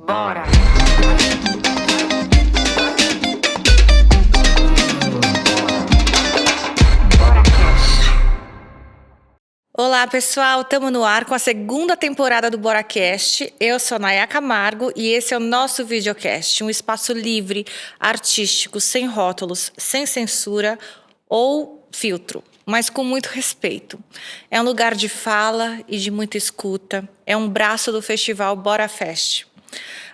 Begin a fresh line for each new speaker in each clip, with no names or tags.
Bora!
Olá, pessoal! Estamos no ar com a segunda temporada do BoraCast. Eu sou Naya Camargo e esse é o nosso videocast, um espaço livre, artístico, sem rótulos, sem censura ou filtro, mas com muito respeito. É um lugar de fala e de muita escuta. É um braço do festival BoraFest.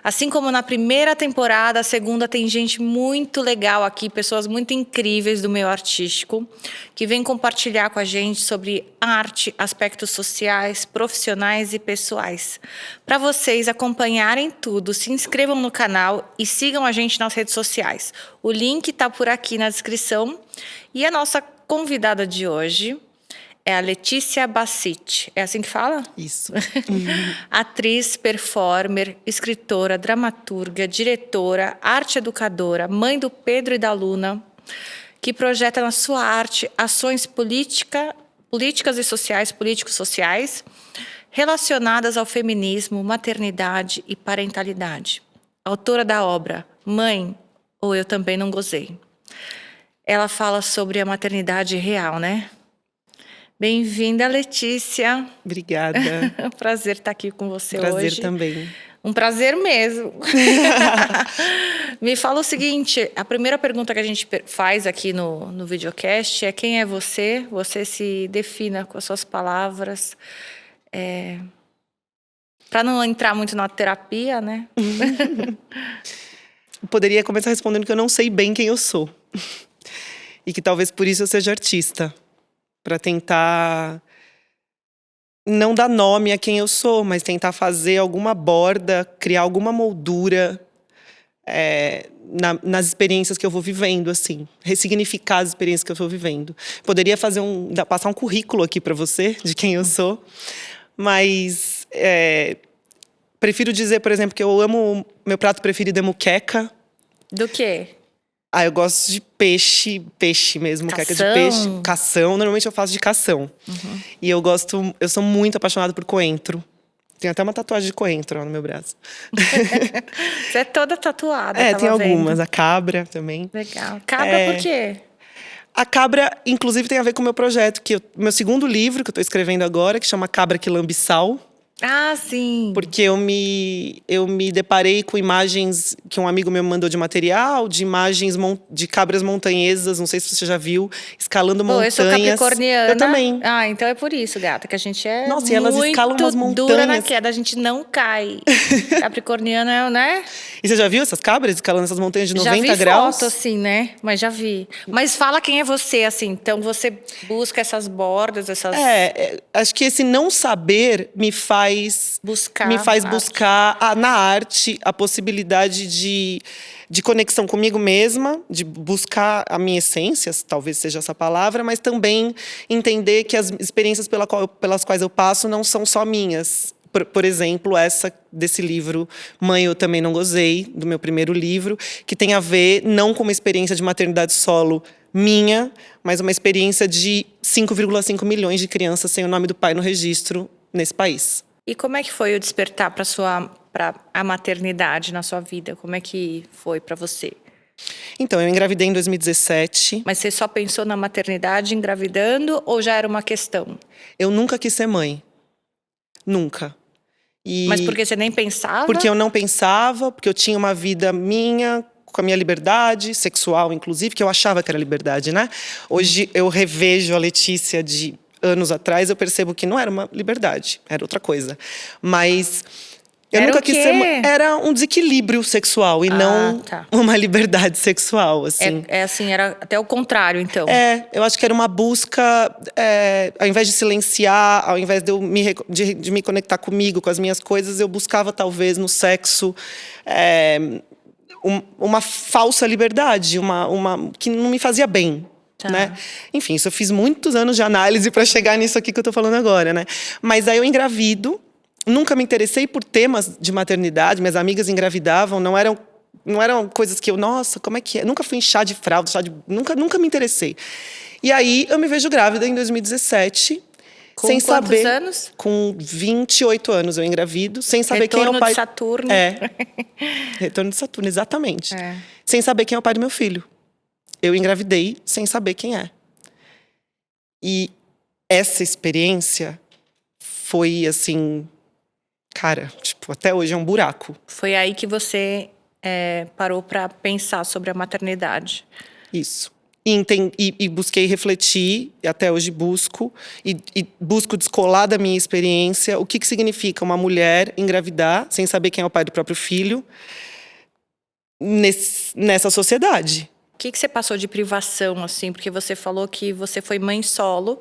Assim como na primeira temporada, a segunda tem gente muito legal aqui, pessoas muito incríveis do meio artístico, que vêm compartilhar com a gente sobre arte, aspectos sociais, profissionais e pessoais. Para vocês acompanharem tudo, se inscrevam no canal e sigam a gente nas redes sociais. O link está por aqui na descrição. E a nossa convidada de hoje é a Letícia Bassich. É assim que fala?
Isso.
Atriz, performer, escritora, dramaturga, diretora, arte educadora, mãe do Pedro e da Luna, que projeta na sua arte ações políticas e sociais, político-sociais, relacionadas ao feminismo, maternidade e parentalidade. Autora da obra Mãe, ou Eu Também Não Gozei. Ela fala sobre a maternidade real, né? Bem-vinda, Letícia.
Obrigada.
É um prazer estar aqui com você hoje.
Prazer também.
Um prazer mesmo. Me fala o seguinte, a primeira pergunta que a gente faz aqui no videocast é quem é você? Você se defina com as suas palavras. Para não entrar muito na terapia, né?
Poderia começar respondendo que eu não sei bem quem eu sou. E que talvez por isso eu seja artista. Para tentar não dar nome a quem eu sou, mas tentar fazer alguma borda, criar alguma moldura nas experiências que eu vou vivendo, assim. Ressignificar as experiências que eu estou vivendo. Poderia passar um currículo aqui para você, de quem eu sou. Mas prefiro dizer, por exemplo, que eu amo... Meu prato preferido é moqueca.
Do quê?
Eu gosto de peixe mesmo, moqueca de peixe. Cação, normalmente eu faço de cação. Uhum. E eu sou muito apaixonada por coentro. Tenho até uma tatuagem de coentro no meu braço.
Você é toda tatuada,
tem algumas. A cabra também.
Legal. Cabra por quê?
A cabra, inclusive, tem a ver com o meu projeto, meu segundo livro, que eu estou escrevendo agora, que chama Cabra que Lambe Sal.
Ah, sim.
Porque eu me deparei com imagens que um amigo meu mandou de material, de imagens de cabras montanhesas, não sei se você já viu, escalando montanhas.
Eu sou capricorniana.
Eu também.
Ah, então é por isso, gata, que a gente é
Nossa, e elas escalam umas montanhas.
Dura na queda, a gente não cai. Capricorniana, né?
E você já viu essas cabras escalando essas montanhas de 90
graus?
Já vi
foto, assim, né? Mas já vi. Mas fala quem é você, assim. Então, você busca essas bordas, essas...
acho que esse não saber me faz buscar na arte a possibilidade de conexão comigo mesma, de buscar a minha essência, talvez seja essa palavra, mas também entender que as experiências pelas quais eu passo não são só minhas. Por exemplo, essa desse livro Mãe, Eu Também Não Gozei, do meu primeiro livro, que tem a ver não com uma experiência de maternidade solo minha, mas uma experiência de 5,5 milhões de crianças sem o nome do pai no registro nesse país.
E como é que foi o despertar para a maternidade na sua vida? Como é que foi para você?
Então, eu engravidei em 2017.
Mas você só pensou na maternidade engravidando ou já era uma questão?
Eu nunca quis ser mãe. Nunca.
Mas porque você nem pensava?
Porque eu não pensava, porque eu tinha uma vida minha, com a minha liberdade, sexual inclusive, que eu achava que era liberdade, né? Hoje eu revejo a Letícia de anos atrás, eu percebo que não era uma liberdade, era outra coisa. Mas eu nunca quis ser... Era um desequilíbrio sexual e não uma liberdade sexual, assim.
Assim, era até o contrário, então.
Eu acho que era uma busca, ao invés de silenciar, ao invés de eu de me conectar comigo, com as minhas coisas, eu buscava, talvez, no sexo, uma falsa liberdade, uma que não me fazia bem. Né? Enfim, isso eu fiz muitos anos de análise para chegar nisso aqui que eu tô falando agora, né? Mas aí eu engravido, nunca me interessei por temas de maternidade, minhas amigas engravidavam, não eram coisas que nossa, como é que é? Nunca fui em chá de fralda, nunca me interessei. E aí eu me vejo grávida em 2017
Com
sem
quantos
saber,
anos?
Com 28 anos eu engravido, sem saber quem é o pai.
Retorno de Saturno.
Retorno de Saturno, exatamente. Sem saber quem é o pai do meu filho. Eu engravidei sem saber quem é. E essa experiência foi assim, cara, tipo, até hoje é um buraco.
Foi aí que você parou para pensar sobre a maternidade.
Isso. E busquei refletir, e até hoje busco, e busco descolar da minha experiência o que significa uma mulher engravidar sem saber quem é o pai do próprio filho nessa sociedade.
O que você passou de privação, assim? Porque você falou que você foi mãe solo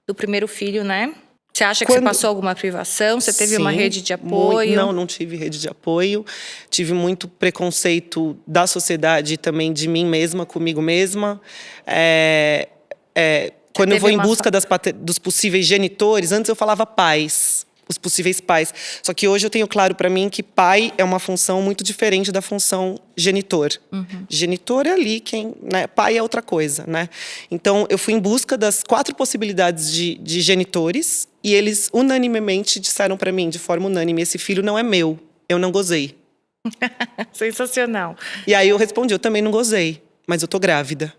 do primeiro filho, né? Você acha que você passou alguma privação? Você teve uma rede de apoio?
Não tive rede de apoio. Tive muito preconceito da sociedade e também de mim mesma, comigo mesma. Quando eu vou em busca dos possíveis genitores, antes eu falava pais, os possíveis pais. Só que hoje eu tenho claro para mim que pai é uma função muito diferente da função genitor. Genitor é ali né? Pai é outra coisa, né? Então eu fui em busca das 4 possibilidades de genitores e eles unanimemente disseram para mim, de forma unânime, esse filho não é meu, eu não gozei.
Sensacional.
E aí eu respondi, eu também não gozei, mas eu tô grávida.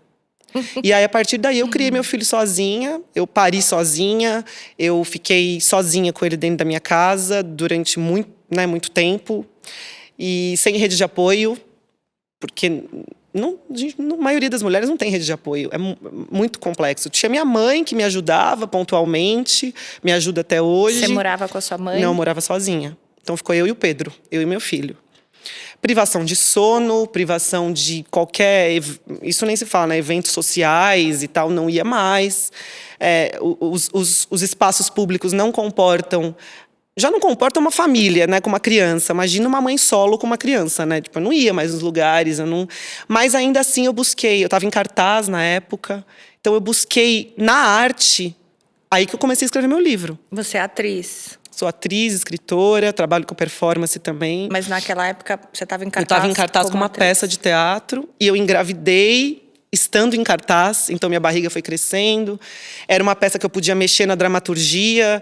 E aí, a partir daí, eu criei meu filho sozinha, eu pari sozinha, eu fiquei sozinha com ele dentro da minha casa durante muito tempo. E sem rede de apoio, porque a maioria das mulheres não tem rede de apoio, é muito complexo. Tinha minha mãe que me ajudava pontualmente, me ajuda até hoje.
Você morava com a sua mãe?
Não, eu morava sozinha. Então ficou eu e o Pedro, eu e meu filho. Privação de sono, privação de qualquer... Isso nem se fala, né? Eventos sociais e tal, não ia mais. Os espaços públicos não comportam... Já não comporta uma família, né, com uma criança. Imagina uma mãe solo com uma criança, né? Tipo, eu não ia mais nos lugares, Mas ainda assim eu busquei. Eu estava em cartaz na época. Então eu busquei na arte. Aí que eu comecei a escrever meu livro.
Você é atriz?
Sou atriz, escritora, trabalho com performance também.
Mas naquela época você estava em cartaz?
Eu estava em cartaz com uma peça de teatro. E eu engravidei estando em cartaz, então minha barriga foi crescendo. Era uma peça que eu podia mexer na dramaturgia.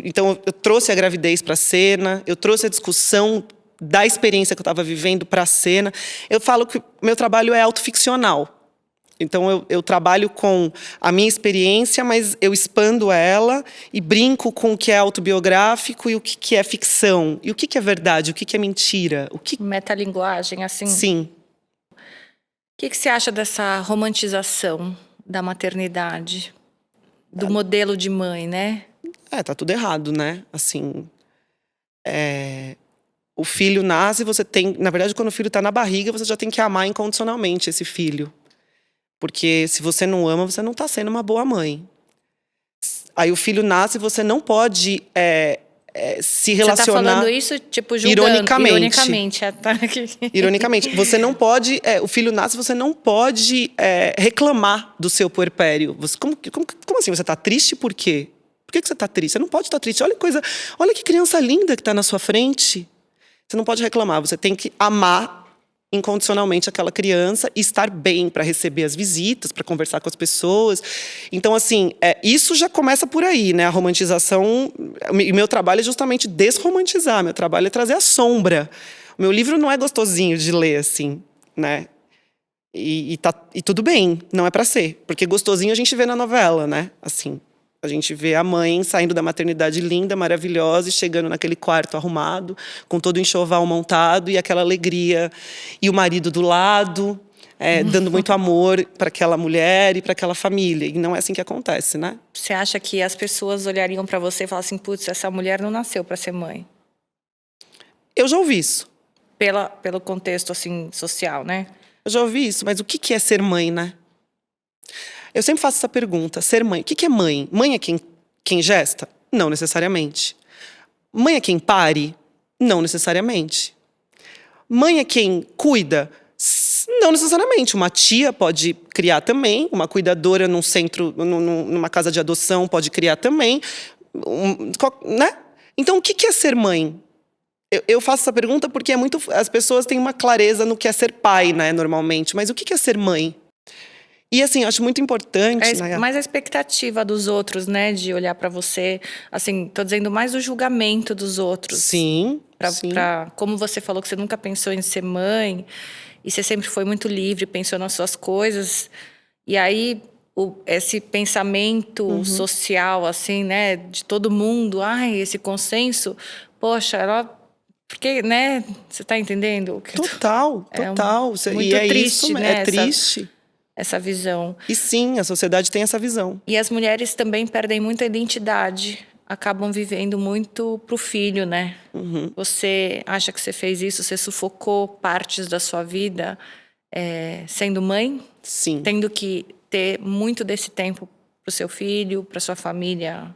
Então eu trouxe a gravidez para a cena. Eu trouxe a discussão da experiência que eu estava vivendo para a cena. Eu falo que o meu trabalho é autoficcional. Então, eu trabalho com a minha experiência, mas eu expando ela e brinco com o que é autobiográfico e o que é ficção. E o que é verdade, o que é mentira.
Metalinguagem, assim?
Sim.
O que você acha dessa romantização da maternidade? Do modelo de mãe, né?
Tá tudo errado, né? Assim, o filho nasce, você tem... Na verdade, quando o filho está na barriga, você já tem que amar incondicionalmente esse filho. Porque se você não ama, você não está sendo uma boa mãe. Aí o filho nasce e você não pode se relacionar...
Você está falando isso, tipo, julgando? Ironicamente.
Ironicamente. Você não pode... o filho nasce, você não pode reclamar do seu puerpério. Como assim? Você está triste por quê? Por que você está triste? Você não pode estar triste. Olha que criança linda que está na sua frente. Você não pode reclamar. Você tem que amar incondicionalmente aquela criança e estar bem para receber as visitas, para conversar com as pessoas. Então, assim, isso já começa por aí, né? A romantização... Meu trabalho é justamente desromantizar. Meu trabalho é trazer a sombra. O meu livro não é gostosinho de ler, assim, né? E tudo bem, não é para ser. Porque gostosinho a gente vê na novela, né? Assim, a gente vê a mãe saindo da maternidade linda, maravilhosa, e chegando naquele quarto arrumado, com todo o enxoval montado e aquela alegria. E o marido do lado, dando muito amor para aquela mulher e para aquela família. E não é assim que acontece, né?
Você acha que as pessoas olhariam para você e falassem assim, putz, essa mulher não nasceu para ser mãe?
Eu já ouvi isso.
Pelo contexto, assim, social, né?
Eu já ouvi isso, mas o que é ser mãe, né? Eu sempre faço essa pergunta, ser mãe. O que é mãe? Mãe é quem gesta? Não necessariamente. Mãe é quem pare? Não necessariamente. Mãe é quem cuida? Não necessariamente. Uma tia pode criar também, uma cuidadora num centro, numa casa de adoção pode criar também, né? Então, o que é ser mãe? Eu faço essa pergunta porque as pessoas têm uma clareza no que é ser pai, né, normalmente. Mas o que é ser mãe? E assim, acho muito importante…
mais a expectativa dos outros, né? De olhar pra você. Assim, tô dizendo mais o julgamento dos outros.
Sim,
como você falou que você nunca pensou em ser mãe. E você sempre foi muito livre, pensou nas suas coisas. E aí, esse pensamento social, assim, né? De todo mundo. Esse consenso. Poxa, porque, né? Você tá entendendo?
Total.
Muito
E é
triste,
isso,
né?
é triste.
Essa visão.
E sim, a sociedade tem essa visão.
E as mulheres também perdem muita identidade. Acabam vivendo muito pro filho, né? Você acha que você fez isso? Você sufocou partes da sua vida sendo mãe?
Sim.
Tendo que ter muito desse tempo pro seu filho, pra sua família?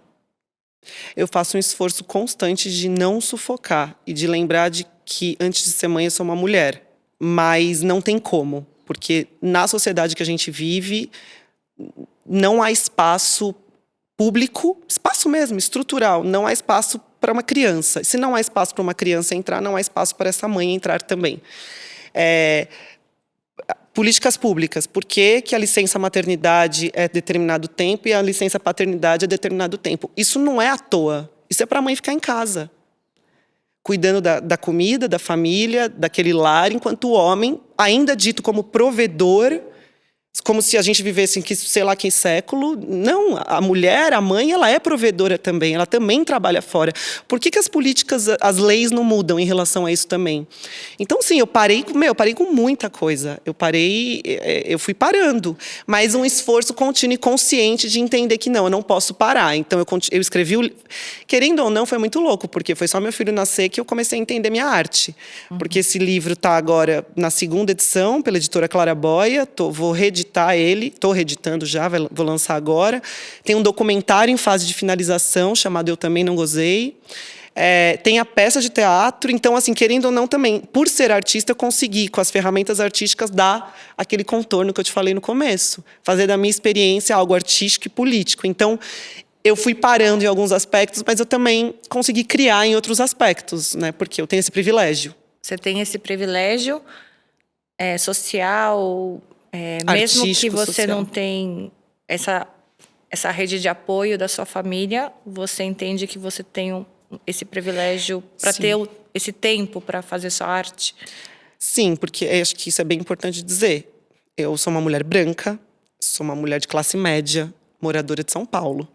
Eu faço um esforço constante de não sufocar. E de lembrar de que antes de ser mãe eu sou uma mulher. Mas não tem como. Porque na sociedade que a gente vive, não há espaço público, espaço mesmo, estrutural, não há espaço para uma criança. Se não há espaço para uma criança entrar, não há espaço para essa mãe entrar também. Políticas públicas. Por que a licença maternidade é determinado tempo e a licença paternidade é determinado tempo? Isso não é à toa. Isso é para a mãe ficar em casa, cuidando da comida, da família, daquele lar, enquanto o homem, ainda dito como provedor, como se a gente vivesse em sei lá que século. Não, a mulher, a mãe, ela é provedora também, ela também trabalha fora. Por que as políticas, as leis não mudam em relação a isso também? Então, sim, eu parei com muita coisa. Eu fui parando. Mas um esforço contínuo e consciente de entender que não, eu não posso parar. Então, eu escrevi querendo ou não, foi muito louco, porque foi só meu filho nascer que eu comecei a entender minha arte. Porque esse livro está agora na 2ª edição, pela editora Claraboia, vou reeditar ele, estou reeditando já, vou lançar agora. Tem um documentário em fase de finalização, chamado Eu Também Não Gozei. Tem a peça de teatro. Então, assim, querendo ou não também, por ser artista, eu consegui, com as ferramentas artísticas, dar aquele contorno que eu te falei no começo. Fazer da minha experiência algo artístico e político. Então, eu fui parando em alguns aspectos, mas eu também consegui criar em outros aspectos, né? Porque eu tenho esse privilégio.
Você tem esse privilégio social… mesmo que você
social.
não tenha essa rede de apoio da sua família, você entende que você tem esse privilégio para ter esse tempo para fazer sua arte?
Sim, porque acho que isso é bem importante dizer. Eu sou uma mulher branca, sou uma mulher de classe média, moradora de São Paulo.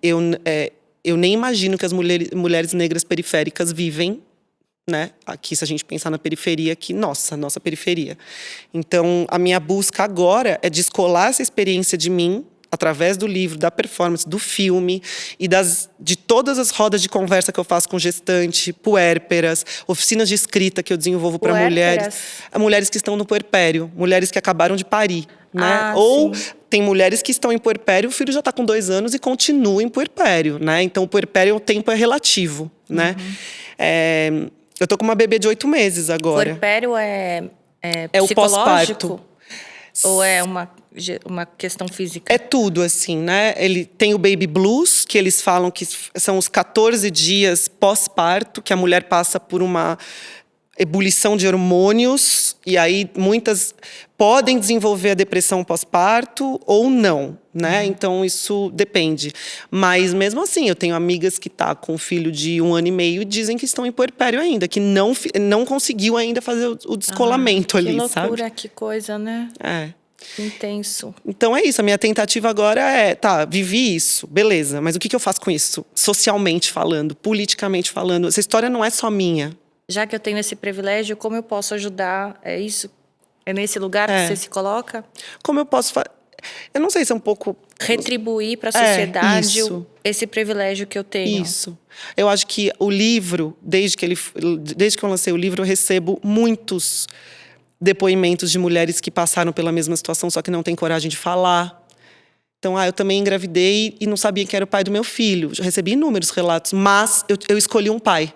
Eu nem imagino que as mulheres negras periféricas vivem, né? Aqui, se a gente pensar na periferia, aqui, nossa periferia. Então, a minha busca agora é descolar essa experiência de mim, através do livro, da performance, do filme e de todas as rodas de conversa que eu faço com gestante, puérperas, oficinas de escrita que eu desenvolvo para mulheres que estão no puerpério, mulheres que acabaram de parir, né? Ou tem mulheres que estão em puerpério, o filho já está com 2 anos e continua em puerpério, né? Então, o puerpério, o tempo é relativo, né? Eu tô com uma bebê de 8 meses agora.
Puerpério é
o pós-parto.
Ou é uma questão física?
É tudo, assim, né? Ele tem o baby blues, que eles falam que são os 14 dias pós-parto, que a mulher passa por uma ebulição de hormônios, e aí muitas podem desenvolver a depressão pós-parto ou não, né? Então, isso depende. Mas, mesmo assim, eu tenho amigas que estão com um filho de 1 ano e meio e dizem que estão em puerpério ainda, que não conseguiu ainda fazer o descolamento ali,
que
sabe?
loucura, que coisa, né? Intenso.
Então é isso, a minha tentativa agora vivi isso, beleza, mas o que eu faço com isso? Socialmente falando, politicamente falando, essa história não é só minha.
Já que eu tenho esse privilégio, como eu posso ajudar? É isso? É nesse lugar que você se coloca?
Como eu posso eu não sei se é um pouco…
retribuir para a sociedade esse privilégio que eu tenho.
Isso. Eu acho que o livro, desde que eu lancei o livro, eu recebo muitos depoimentos de mulheres que passaram pela mesma situação, só que não têm coragem de falar. Então, eu também engravidei e não sabia que era o pai do meu filho. Já recebi inúmeros relatos, mas eu escolhi um pai.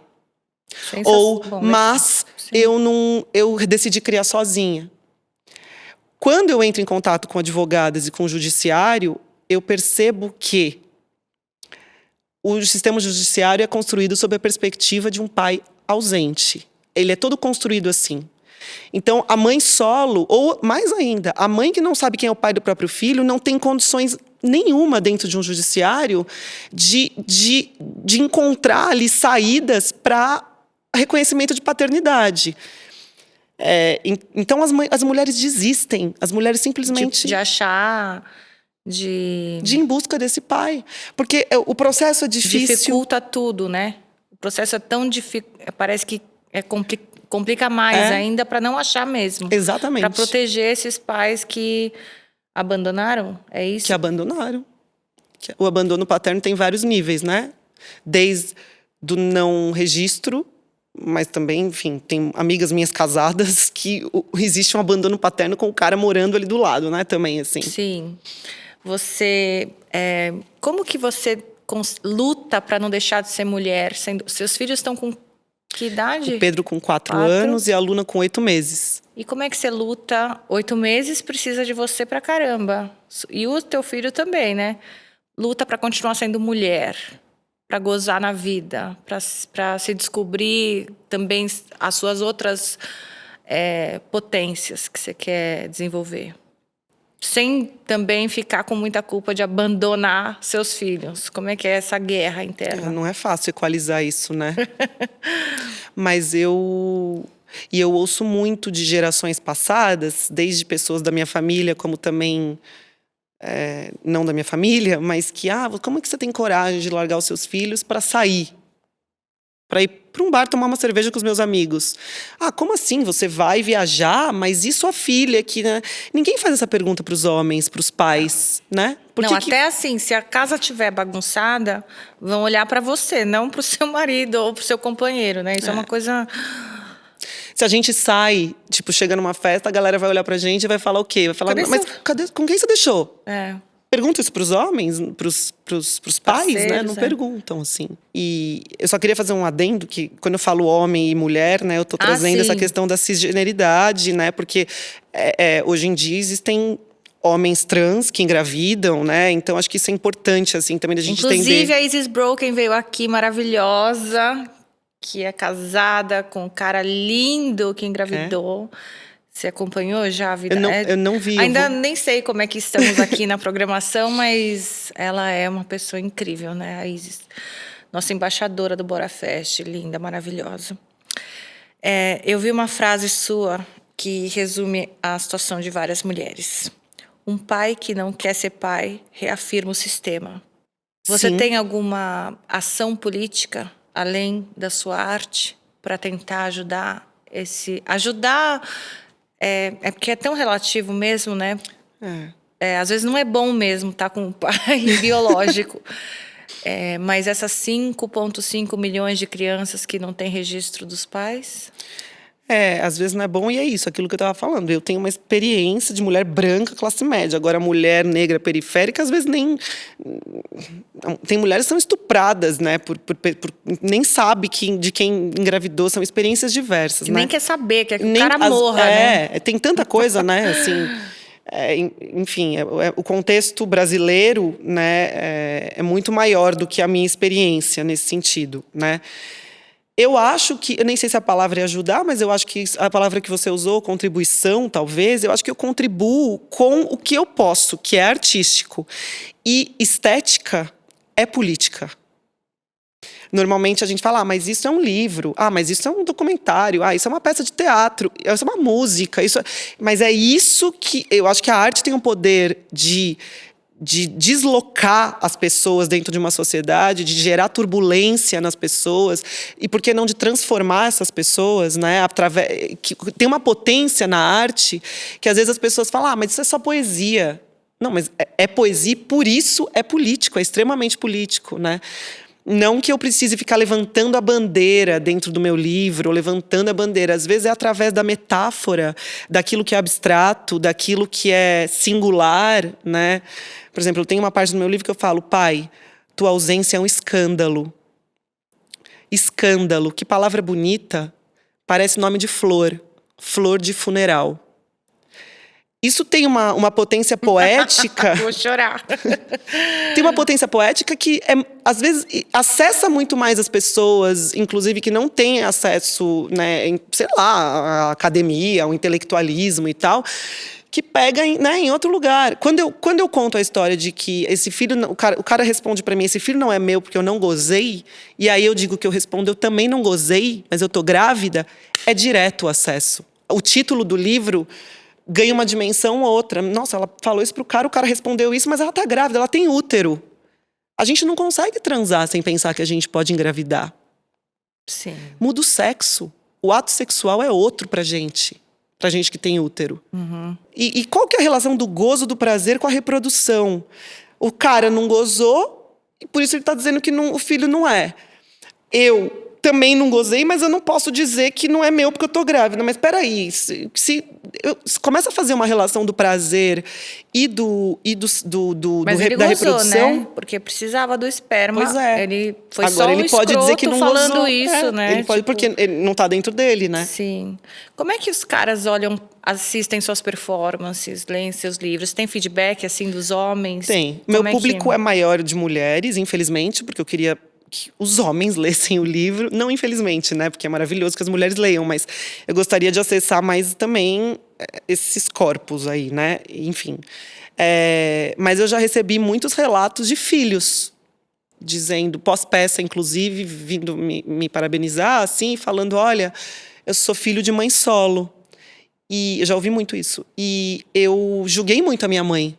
Eu decidi criar sozinha. Quando eu entro em contato com advogadas e com o judiciário, eu percebo que o sistema judiciário é construído sob a perspectiva de um pai ausente. Ele é todo construído assim. Então, a mãe solo, ou mais ainda, a mãe que não sabe quem é o pai do próprio filho, não tem condições nenhuma dentro de um judiciário de encontrar ali saídas para reconhecimento de paternidade. Então, as mulheres desistem. As mulheres simplesmente...
De achar...
De ir em busca desse pai. Porque o processo é difícil.
Dificulta tudo, né? O processo é tão difícil... Parece que complica mais ainda para não achar mesmo.
Exatamente.
Para proteger esses pais que abandonaram, é isso?
Que abandonaram. O abandono paterno tem vários níveis, né? Desde do não registro, mas também, enfim, tem amigas minhas casadas que existe um abandono paterno com o cara morando ali do lado, né? Também, assim.
Sim. Você... como que você luta para não deixar de ser mulher? Seus filhos estão com que idade?
O Pedro com 4 anos e a Luna com 8 meses.
E como é que você luta? 8 meses precisa de você pra caramba. E o teu filho também, né? Luta para continuar sendo mulher, para gozar na vida, para se descobrir também as suas outras potências que você quer desenvolver. Sem também ficar com muita culpa de abandonar seus filhos. Como é que é essa guerra interna?
Não é fácil equalizar isso, né? Mas eu ouço muito de gerações passadas, desde pessoas da minha família, como também não da minha família, mas que, como é que você tem coragem de largar os seus filhos para sair? Para ir para um bar tomar uma cerveja com os meus amigos. Como assim? Você vai viajar? Mas e sua filha? Né? Ninguém faz essa pergunta para os homens, para os pais, né?
Até assim, se a casa estiver bagunçada, vão olhar para você, não para o seu marido ou para o seu companheiro, né? Isso é uma coisa...
Se a gente sai, chega numa festa, a galera vai olhar pra gente e vai falar o quê? Vai falar, com quem você deixou? Pergunta isso pros homens, pros pais, né? Não perguntam, assim. E eu só queria fazer um adendo, que quando eu falo homem e mulher, né? Eu tô trazendo essa questão da cisgeneridade, né? Porque hoje em dia existem homens trans que engravidam, né? Então, acho que isso é importante, assim, também da gente entender.
Inclusive, a Isis Broken veio aqui, maravilhosa, que é casada com um cara lindo que engravidou. Você acompanhou já a vida?
Eu não vi.
Ainda nem sei como é que estamos aqui na programação, mas ela é uma pessoa incrível, né, a Isis? Nossa embaixadora do BoraFest, linda, maravilhosa. Eu vi uma frase sua que resume a situação de várias mulheres. Um pai que não quer ser pai reafirma o sistema. Você tem alguma ação política, além da sua arte, para tentar ajudar porque é tão relativo mesmo, né? Às vezes não é bom mesmo estar com um pai biológico. Mas essas 5,5 milhões de crianças que não têm registro dos pais...
às vezes não é bom, e é isso, aquilo que eu estava falando. Eu tenho uma experiência de mulher branca, classe média. Agora, mulher negra periférica, às vezes nem... Tem mulheres que são estupradas, né? Nem sabe de quem engravidou. São experiências diversas, né?
Nem quer saber, quer que o cara morra, né?
Tem tanta coisa, né? Assim, enfim, o contexto brasileiro, né, é muito maior do que a minha experiência nesse sentido, né? Eu acho que, eu nem sei se a palavra é ajudar, mas eu acho que a palavra que você usou, contribuição, talvez, eu acho que eu contribuo com o que eu posso, que é artístico. E estética é política. Normalmente a gente fala, mas isso é um livro, mas isso é um documentário, isso é uma peça de teatro, isso é uma música. Mas é isso que eu acho que a arte tem um poder de deslocar as pessoas dentro de uma sociedade, de gerar turbulência nas pessoas, e por que não de transformar essas pessoas, né? Que tem uma potência na arte que às vezes as pessoas falam, mas isso é só poesia. Não, mas é poesia, por isso é político, é extremamente político, né? Não que eu precise ficar levantando a bandeira dentro do meu livro, ou levantando a bandeira. Às vezes é através da metáfora, daquilo que é abstrato, daquilo que é singular, né? Por exemplo, eu tenho uma parte do meu livro que eu falo, pai, tua ausência é um escândalo. Escândalo, que palavra bonita, parece nome de flor. Flor de funeral. Isso tem uma potência poética.
Vou chorar.
Tem uma potência poética que, às vezes, acessa muito mais as pessoas, inclusive que não têm acesso, né, sei lá, à academia, ao intelectualismo e tal, que pega em outro lugar. Quando eu conto a história de que esse filho, o cara responde para mim, esse filho não é meu porque eu não gozei, e aí eu digo que eu respondo, eu também não gozei, mas eu tô grávida, é direto o acesso. O título do livro ganha uma dimensão outra. Nossa, ela falou isso pro cara, o cara respondeu isso, mas ela tá grávida, ela tem útero. A gente não consegue transar sem pensar que a gente pode engravidar.
Sim.
Muda o sexo. O ato sexual é outro pra gente que tem útero.
Uhum.
E qual que é a relação do gozo, do prazer com a reprodução? O cara não gozou, e por isso ele tá dizendo que o filho não é. Eu também não gozei, mas eu não posso dizer que não é meu porque eu tô grávida. Mas peraí, se começa a fazer uma relação do prazer e
mas ele
da
gozou,
reprodução,
né? Porque precisava do esperma.
Pois é.
Ele foi
agora
só
ele pode dizer que não
falando
gozou.
isso, né?
Ele pode, porque ele não tá dentro dele, né?
Sim. Como é que os caras olham, assistem suas performances, leem seus livros? Tem feedback, assim, dos homens?
Tem.
Como
Meu público é maior de mulheres, infelizmente, porque eu queria que os homens lessem o livro. Não infelizmente, né? Porque é maravilhoso que as mulheres leiam, mas eu gostaria de acessar mais também esses corpos aí, né? Enfim. Mas eu já recebi muitos relatos de filhos, dizendo, pós-peça, inclusive, vindo me parabenizar, assim, falando, olha, eu sou filho de mãe solo. E eu já ouvi muito isso. E eu julguei muito a minha mãe.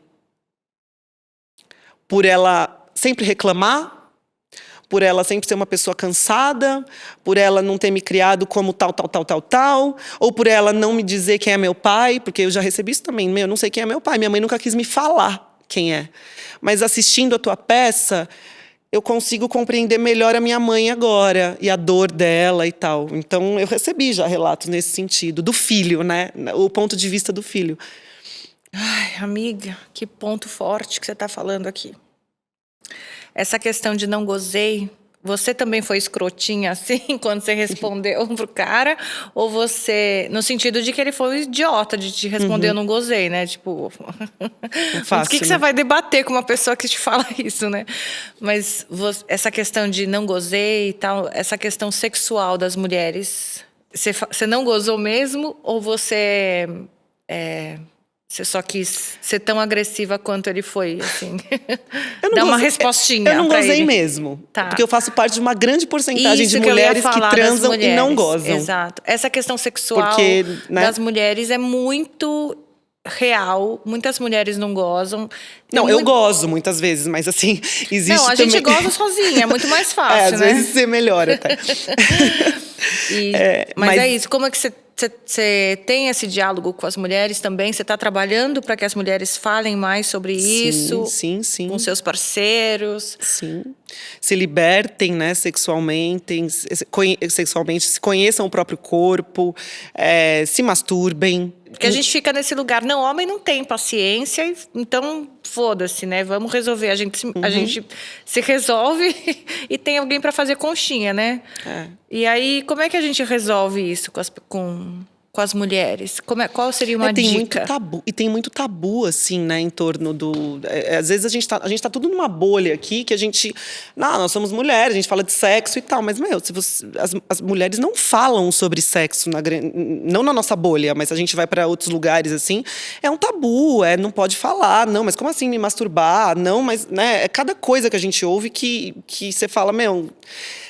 Por ela sempre reclamar, por ela sempre ser uma pessoa cansada, por ela não ter me criado como tal, ou por ela não me dizer quem é meu pai, porque eu já recebi isso também, eu não sei quem é meu pai, minha mãe nunca quis me falar quem é. Mas assistindo a tua peça, eu consigo compreender melhor a minha mãe agora, e a dor dela e tal. Então, eu recebi já relatos nesse sentido, do filho, né? O ponto de vista do filho.
Ai, amiga, que ponto forte que você está falando aqui. Essa questão de não gozei, você também foi escrotinha assim quando você respondeu pro cara? Ou você, no sentido de que ele foi um idiota de te responder eu não gozei, né? Tipo,
Fácil,
o que
né?
você vai debater com uma pessoa que te fala isso, né? Mas essa questão de não gozei e tal, essa questão sexual das mulheres, você não gozou mesmo? Ou você só quis ser tão agressiva quanto ele foi, assim? Dá uma respostinha
Eu não
pra
gozei
ele.
mesmo.
Tá.
Porque eu faço parte de uma grande porcentagem
Isso
de
que eu ia
mulheres que
falar das
transam e não
mulheres.
gozam.
Exato. Essa questão sexual
Porque, né?
das mulheres é muito real. Muitas mulheres não gozam.
Não, eu gozo muitas vezes, mas assim, existe
Não, a
também...
gente goza sozinha, é muito mais fácil,
às
né?
vezes você melhora até.
Mas é isso, como é que você tem esse diálogo com as mulheres também? Você está trabalhando para que as mulheres falem mais sobre isso?
Sim.
Com seus parceiros?
Sim. Se libertem, né, sexualmente, se conheçam o próprio corpo, se masturbem.
Porque a gente fica nesse lugar, não, homem não tem paciência, então foda-se, né? Vamos resolver. A gente se resolve e tem alguém para fazer conchinha, né? E aí, como é que a gente resolve isso com as mulheres? Qual seria uma
tem
dica?
Muito tabu, e tem muito tabu, assim, né, em torno do... às vezes a gente tá tudo numa bolha aqui, que a gente... Não, nós somos mulheres, a gente fala de sexo e tal, mas, as mulheres não falam sobre sexo, não na nossa bolha, mas a gente vai para outros lugares, assim, é um tabu, não pode falar, não, mas como assim me masturbar? Não, mas, né, é cada coisa que a gente ouve que você fala,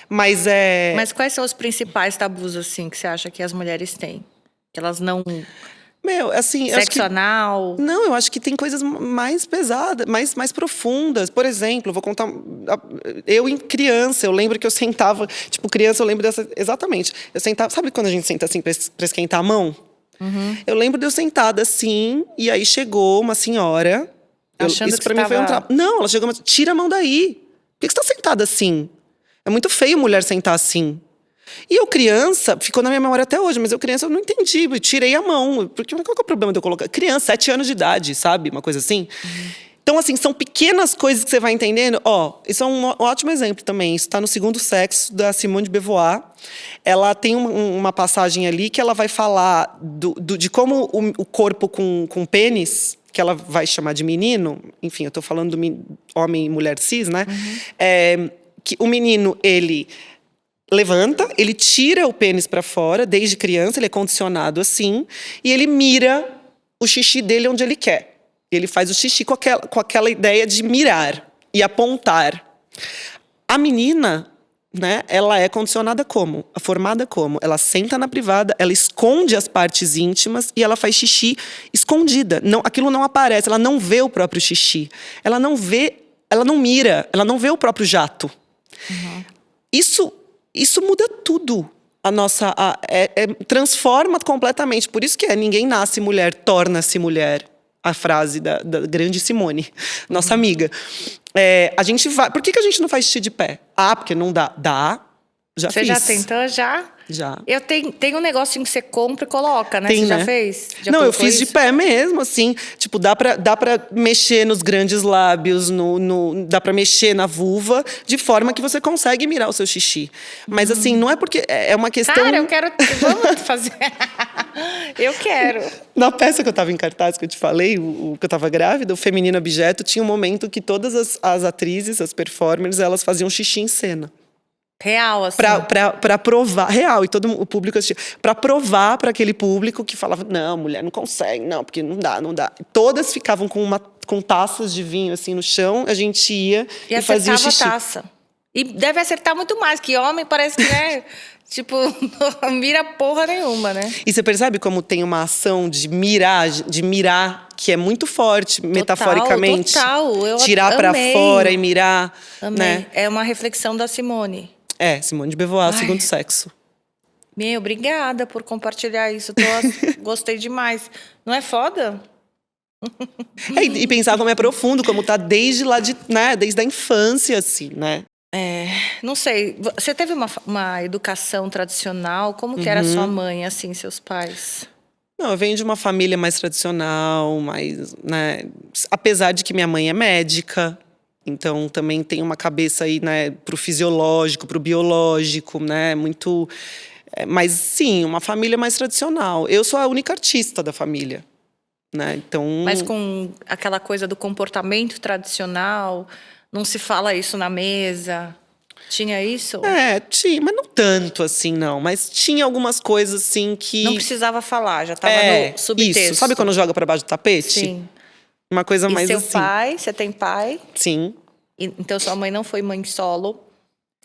mas é...
Mas quais são os principais tabus, assim, que você acha que as mulheres têm? Que elas não...
assim...
Sexo anal?
Não, eu acho que tem coisas mais pesadas, mais profundas. Por exemplo, eu vou contar... Eu, em criança, eu lembro que eu sentava... Tipo, criança, eu lembro dessa... Exatamente. Eu sentava... Sabe quando a gente senta assim pra esquentar a mão? Eu lembro de eu sentada assim, e aí chegou uma senhora...
Achando
isso
que
pra mim foi um trauma. Não, ela chegou... Tira a mão daí. Por que você tá sentada assim? É muito feio mulher sentar assim. E eu, criança, ficou na minha memória até hoje, mas eu, criança, eu não entendi, eu tirei a mão. Porque qual que é o problema de eu colocar? Criança, 7 anos de idade, sabe? Uma coisa assim. Então, assim, são pequenas coisas que você vai entendendo. Ó, isso é um ótimo exemplo também. Isso está no Segundo Sexo, da Simone de Beauvoir. Ela tem uma passagem ali que ela vai falar de como o corpo com pênis, que ela vai chamar de menino, enfim, eu estou falando do homem e mulher cis, né? Que o menino, ele levanta, ele tira o pênis para fora, desde criança, ele é condicionado assim, e ele mira o xixi dele onde ele quer. Ele faz o xixi com aquela ideia de mirar e apontar. A menina, né, ela é condicionada como? Formada como? Ela senta na privada, ela esconde as partes íntimas e ela faz xixi escondida. Não, aquilo não aparece, ela não vê o próprio xixi. Ela não mira, ela não vê o próprio jato. Isso muda tudo. Transforma completamente. Por isso que ninguém nasce mulher, torna-se mulher. A frase da grande Simone, nossa amiga. A gente vai. Por que a gente não faz xixi de pé? Porque não dá. Dá. Já fiz.
Você já tentou, já?
Já.
Eu tem um negocinho que você compra e coloca, né?
Tem,
você
né?
já fez? Já
não, eu fiz
isso?
de pé mesmo, assim. Tipo, dá pra mexer nos grandes lábios, dá pra mexer na vulva, de forma que você consegue mirar o seu xixi. Mas, assim, não é porque… É uma questão…
Cara, eu quero… Vamos fazer… Eu quero.
Na peça que eu tava em cartaz, que eu te falei, o que eu tava grávida, o Feminino Objeto, tinha um momento que todas as atrizes, as performers, elas faziam xixi em cena.
Real, assim.
Pra provar, real, e todo o público assistia. Pra provar para aquele público que falava, não, mulher não consegue, não, porque não dá. Todas ficavam com taças de vinho, assim, no chão, a gente ia e fazia o xixi.
A taça. E deve acertar muito mais, que homem parece que, né, tipo, não mira porra nenhuma, né?
E você percebe como tem uma ação de mirar, que é muito forte, metaforicamente.
Total, eu
tirar pra fora e mirar.
Amei.
Né?
É uma reflexão da Simone.
Simone de Beauvoir, Segundo Sexo.
Obrigada por compartilhar isso. Gostei demais. Não é foda?
E pensar como é profundo, como tá desde lá desde a infância, assim, né?
Não sei. Você teve uma educação tradicional? Como que era sua mãe, assim, seus pais?
Não, eu venho de uma família mais tradicional, mais, né? Apesar de que minha mãe é médica. Então, também tem uma cabeça aí, né, pro fisiológico, pro biológico, né, muito… Mas, sim, uma família mais tradicional. Eu sou a única artista da família, né, então…
Mas com aquela coisa do comportamento tradicional, não se fala isso na mesa… Tinha isso?
Tinha, mas não tanto assim, não. Mas tinha algumas coisas, assim, que…
Não precisava falar, já estava no subtexto.
Isso, sabe quando joga para baixo do tapete?
Sim.
Uma coisa mais
seu
assim.
pai, você tem pai?
Sim.
Então sua mãe não foi mãe solo?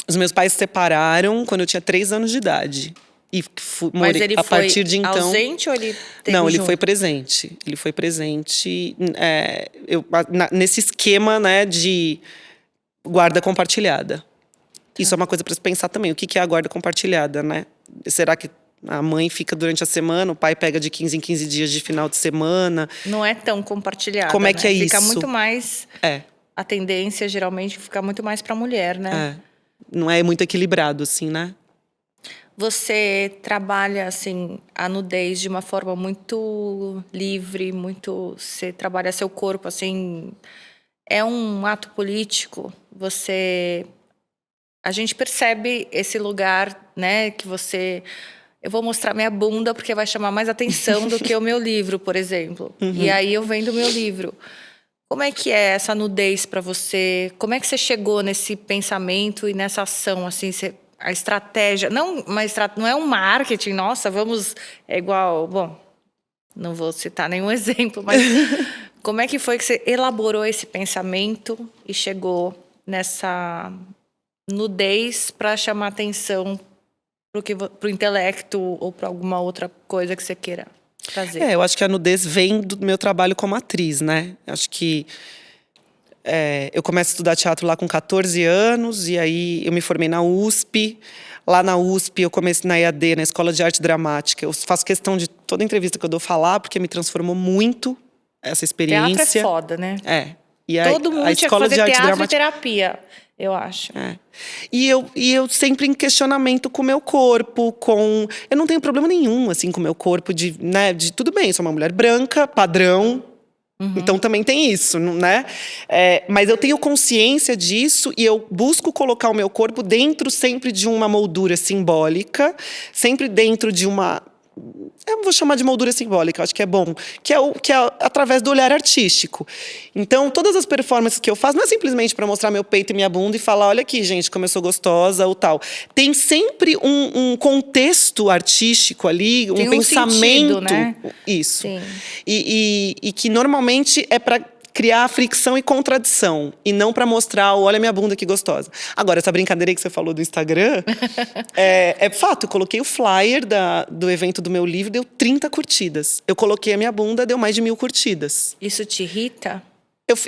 Os meus pais se separaram quando eu tinha 3 anos de idade. E
Mas ele
a partir de
foi
então…
ausente ou ele teve
Não, ele
junto?
foi presente. Ele foi presente nesse esquema, né, de guarda compartilhada. Isso é uma coisa para se pensar também. O que é a guarda compartilhada, né? Será que a mãe fica durante a semana, o pai pega de 15 em 15 dias de final de semana?
Não é tão compartilhada.
Como é que é isso?
Fica muito mais… A tendência, geralmente, fica muito mais para a mulher, né?
Não é muito equilibrado, assim, né?
Você trabalha, assim, a nudez de uma forma muito livre, você trabalha seu corpo, assim… É um ato político. A gente percebe esse lugar, né, que você… Eu vou mostrar minha bunda porque vai chamar mais atenção do que o meu livro, por exemplo. E aí eu vendo o meu livro. Como é que é essa nudez para você? Como é que você chegou nesse pensamento e nessa ação, assim, a estratégia… Não é um marketing, nossa, vamos… É igual… Bom, não vou citar nenhum exemplo, mas… Como é que foi que você elaborou esse pensamento e chegou nessa nudez para chamar atenção pro intelecto ou para alguma outra coisa que você queira trazer?
Eu acho que a nudez vem do meu trabalho como atriz, né? Acho que eu começo a estudar teatro lá com 14 anos, e aí eu me formei na USP. Lá na USP eu comecei na EAD, na Escola de Arte Dramática. Eu faço questão de toda entrevista que eu dou falar, porque me transformou muito essa experiência.
Teatro é foda, né?
E
todo mundo tinha que fazer teatro e terapia, eu acho.
E eu sempre em questionamento com o meu corpo, eu não tenho problema nenhum, assim, com o meu corpo, de tudo bem, sou uma mulher branca, padrão, Então também tem isso, né? Mas eu tenho consciência disso e eu busco colocar o meu corpo dentro sempre de uma moldura simbólica, sempre dentro de uma… Eu vou chamar de moldura simbólica, acho que é bom. Que é através do olhar artístico. Então, todas as performances que eu faço, não é simplesmente para mostrar meu peito e minha bunda e falar, olha aqui, gente, como eu sou gostosa ou tal. Tem sempre um contexto artístico ali, um pensamento.
Sentido, né?
Isso.
Sim.
E que normalmente é para criar fricção e contradição. E não para mostrar, olha minha bunda que gostosa. Agora, essa brincadeira aí que você falou do Instagram, é fato. Eu coloquei o flyer do evento do meu livro, deu 30 curtidas. Eu coloquei a minha bunda, deu mais de 1000 curtidas.
Isso te irrita?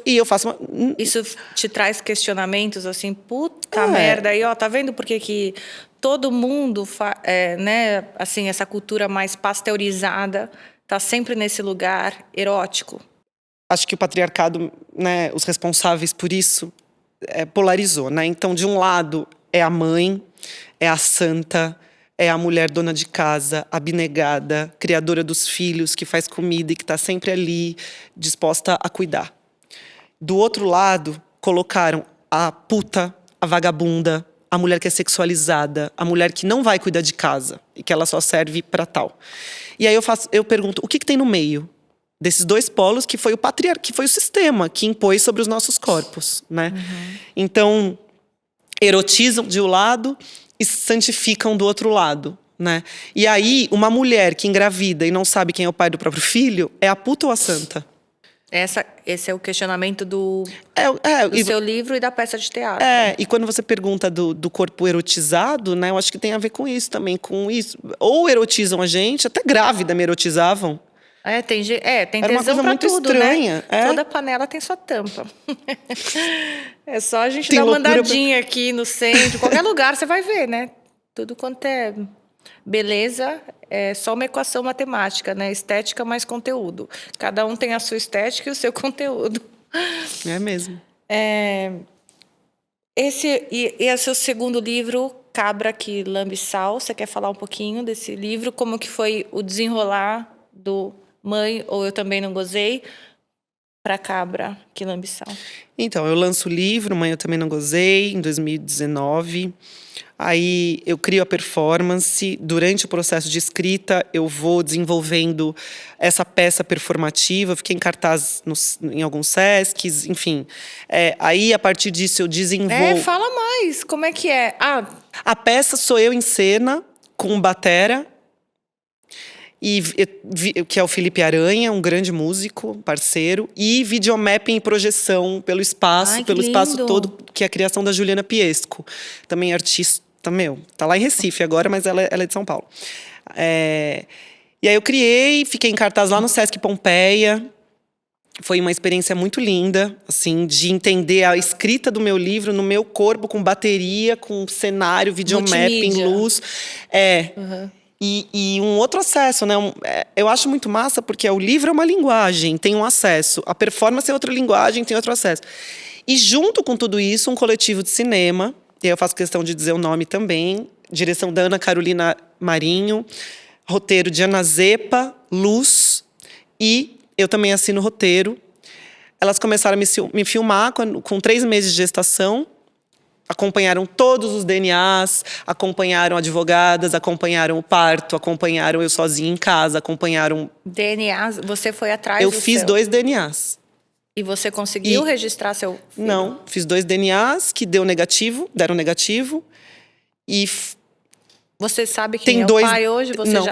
Eu faço uma…
Isso te traz questionamentos assim, puta merda. Aí, ó, tá vendo por que todo mundo, né, assim, essa cultura mais pasteurizada tá sempre nesse lugar erótico?
Acho que o patriarcado, né, os responsáveis por isso, polarizou, né? Então, de um lado, é a mãe, é a santa, é a mulher dona de casa, abnegada, criadora dos filhos, que faz comida e que está sempre ali, disposta a cuidar. Do outro lado, colocaram a puta, a vagabunda, a mulher que é sexualizada, a mulher que não vai cuidar de casa e que ela só serve para tal. E aí eu pergunto, o que tem no meio desses dois polos, que foi que foi o sistema que impôs sobre os nossos corpos, né? Então, erotizam de um lado e santificam do outro lado, né? E aí, uma mulher que engravida e não sabe quem é o pai do próprio filho, é a puta ou a santa?
Esse é o questionamento do seu livro e da peça de teatro.
E quando você pergunta do corpo erotizado, né? Eu acho que tem a ver com isso também, com isso. Ou erotizam a gente, até grávida me erotizavam.
Tem
Era uma coisa muito
tudo,
estranha.
Né? Toda panela tem sua tampa. É só a gente dar uma andadinha aqui no centro, qualquer lugar você vai ver, né? Tudo quanto é beleza, é só uma equação matemática, né? Estética mais conteúdo. Cada um tem a sua estética e o seu conteúdo.
É mesmo.
Esse é o seu segundo livro, Cabra que Lambe Sal. Você quer falar um pouquinho desse livro? Como que foi o desenrolar do Mãe ou Eu Também Não Gozei para Cabra que Lambe Sal?
Então, eu lanço o livro Mãe, Eu Também Não Gozei, em 2019. Aí eu crio a performance. Durante o processo de escrita, eu vou desenvolvendo essa peça performativa. Fiquei em cartaz em alguns Sescs, enfim. Aí, a partir disso, eu desenvolvo…
Fala mais, como é que é?
A peça sou eu em cena, com um batera, que é o Felipe Aranha, um grande músico, parceiro, e videomapping e projeção pelo espaço, pelo espaço todo, que é a criação da Juliana Piesco, também artista, tá lá em Recife agora, mas ela é de São Paulo. E aí eu criei, fiquei em cartaz lá no Sesc Pompeia. Foi uma experiência muito linda, assim, de entender a escrita do meu livro no meu corpo, com bateria, com cenário, videomapping, luz. E um outro acesso, né? Eu acho muito massa porque o livro é uma linguagem, tem um acesso. A performance é outra linguagem, tem outro acesso. E junto com tudo isso, um coletivo de cinema. E aí eu faço questão de dizer o nome também. Direção da Ana Carolina Marinho. Roteiro de Ana Zepa, luz. E eu também assino o roteiro. Elas começaram a me filmar com 3 meses de gestação. Acompanharam todos os DNAs, acompanharam advogadas, acompanharam o parto, acompanharam eu sozinha em casa, acompanharam…
DNAs, você foi atrás
Eu fiz 2 DNAs.
E você conseguiu registrar seu filho?
Não, fiz 2 DNAs que deram negativo. E…
Você sabe quem é o pai hoje?
Não.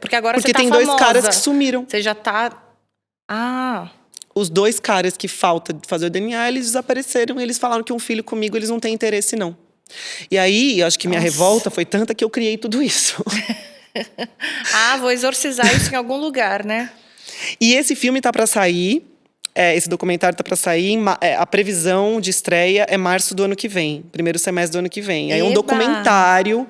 Porque agora você tá
tem
famosa.
2 caras que sumiram.
Você já tá…
Os 2 caras que falta de fazer o DNA, eles desapareceram. E eles falaram que um filho comigo, eles não têm interesse, não. E aí, eu acho que minha revolta foi tanta que eu criei tudo isso.
Vou exorcizar isso em algum lugar, né?
E esse filme tá para sair. Esse documentário tá para sair. A previsão de estreia é março do ano que vem. Primeiro semestre do ano que vem. Aí é um documentário…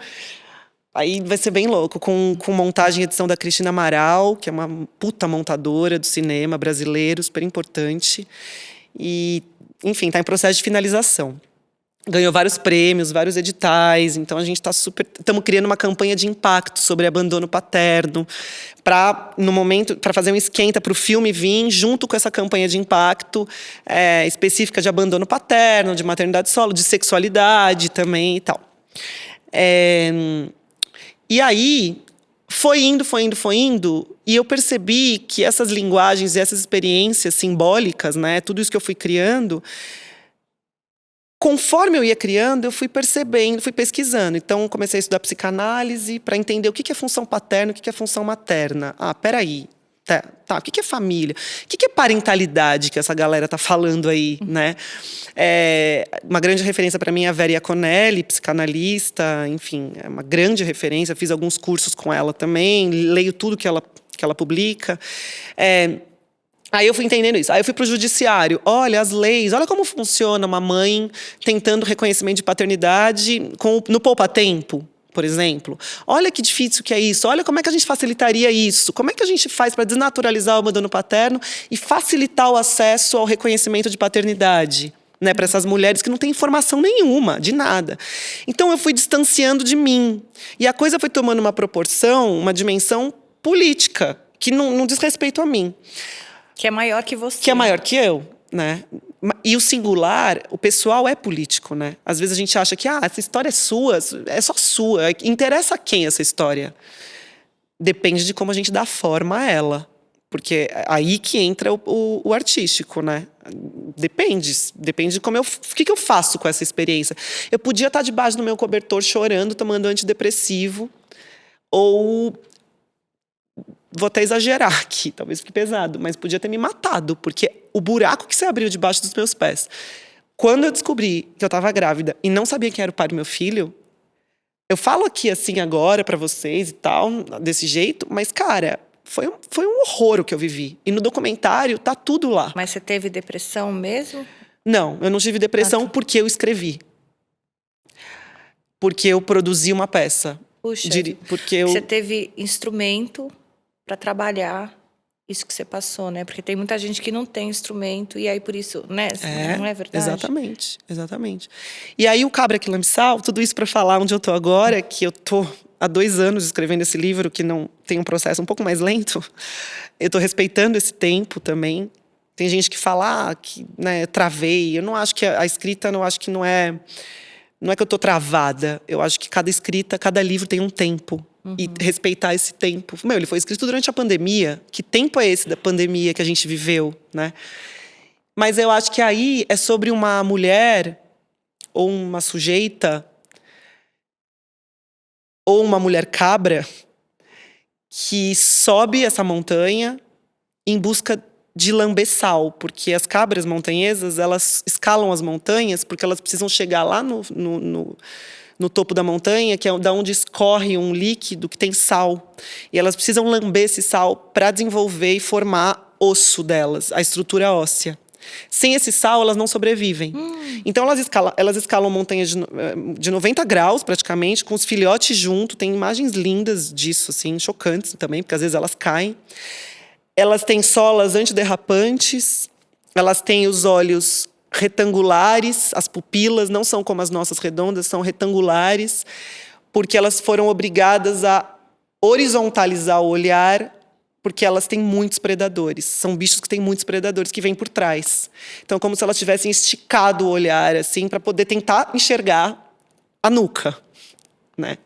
Aí vai ser bem louco, com montagem e edição da Cristina Amaral, que é uma puta montadora do cinema brasileiro, super importante. E, enfim, tá em processo de finalização. Ganhou vários prêmios, vários editais. Então a gente está estamos criando uma campanha de impacto sobre abandono paterno, para fazer um esquenta para o filme vir junto com essa campanha de impacto específica de abandono paterno, de maternidade solo, de sexualidade também e tal. E aí foi indo, e eu percebi que essas linguagens e essas experiências simbólicas, né, tudo isso que eu fui criando, conforme eu ia criando, eu fui percebendo, fui pesquisando. Então, comecei a estudar psicanálise para entender o que é função paterna, o que é função materna. Peraí. Tá, o que é família? O que é parentalidade que essa galera tá falando aí, né? Uma grande referência para mim é a Vera Iaconelli, psicanalista, enfim, é uma grande referência. Fiz alguns cursos com ela também, leio tudo que ela publica. Aí eu fui entendendo isso. Aí eu fui para o judiciário. Olha, as leis, olha como funciona uma mãe tentando reconhecimento de paternidade no poupa-tempo, por exemplo. Olha que difícil que é isso. Olha como é que a gente facilitaria isso. Como é que a gente faz para desnaturalizar o abandono paterno e facilitar o acesso ao reconhecimento de paternidade, né, para essas mulheres que não têm informação nenhuma, de nada. Então eu fui distanciando de mim. E a coisa foi tomando uma proporção, uma dimensão política, que não diz respeito a mim.
Que é maior que você.
Que é maior que eu, né? E o singular, o pessoal é político, né? Às vezes a gente acha que essa história é sua, é só sua. Interessa a quem essa história? Depende de como a gente dá forma a ela. Porque é aí que entra o artístico, né? Depende de como o que eu faço com essa experiência. Eu podia estar debaixo do meu cobertor chorando, tomando antidepressivo, ou... Vou até exagerar aqui, talvez fique pesado, mas podia ter me matado, porque o buraco que se abriu debaixo dos meus pés. Quando eu descobri que eu estava grávida e não sabia quem era o pai do meu filho, eu falo aqui assim agora para vocês e tal, desse jeito, mas, cara, foi um horror o que eu vivi. E no documentário tá tudo lá.
Mas você teve depressão mesmo?
Não, eu não tive depressão porque eu escrevi. Porque eu produzi uma peça.
Puxa,
porque
você teve instrumento para trabalhar isso que você passou, né? Porque tem muita gente que não tem instrumento e aí por isso, né? Não é verdade?
Exatamente. E aí o Cabra que Lambissal, tudo isso para falar onde eu tô agora, que eu tô há 2 anos escrevendo esse livro, que não tem um processo um pouco mais lento. Eu tô respeitando esse tempo também. Tem gente que fala que, né, travei. Eu não acho que a escrita, não é que eu tô travada. Eu acho que cada escrita, cada livro tem um tempo. E respeitar esse tempo. Ele foi escrito durante a pandemia. Que tempo é esse da pandemia que a gente viveu, né? Mas eu acho que aí é sobre uma mulher ou uma sujeita ou uma mulher cabra que sobe essa montanha em busca de lamber sal. Porque as cabras montanhesas, elas escalam as montanhas porque elas precisam chegar lá no topo da montanha, que é da onde escorre um líquido que tem sal. E elas precisam lamber esse sal para desenvolver e formar osso delas, a estrutura óssea. Sem esse sal, elas não sobrevivem. Então, elas escalam montanhas de 90 graus, praticamente, com os filhotes junto. Tem imagens lindas disso, assim, chocantes também, porque às vezes elas caem. Elas têm solas antiderrapantes, elas têm os olhos retangulares, as pupilas não são como as nossas redondas, são retangulares, porque elas foram obrigadas a horizontalizar o olhar, porque elas têm muitos predadores. São bichos que têm muitos predadores que vêm por trás. Então, como se elas tivessem esticado o olhar, assim, para poder tentar enxergar a nuca, né?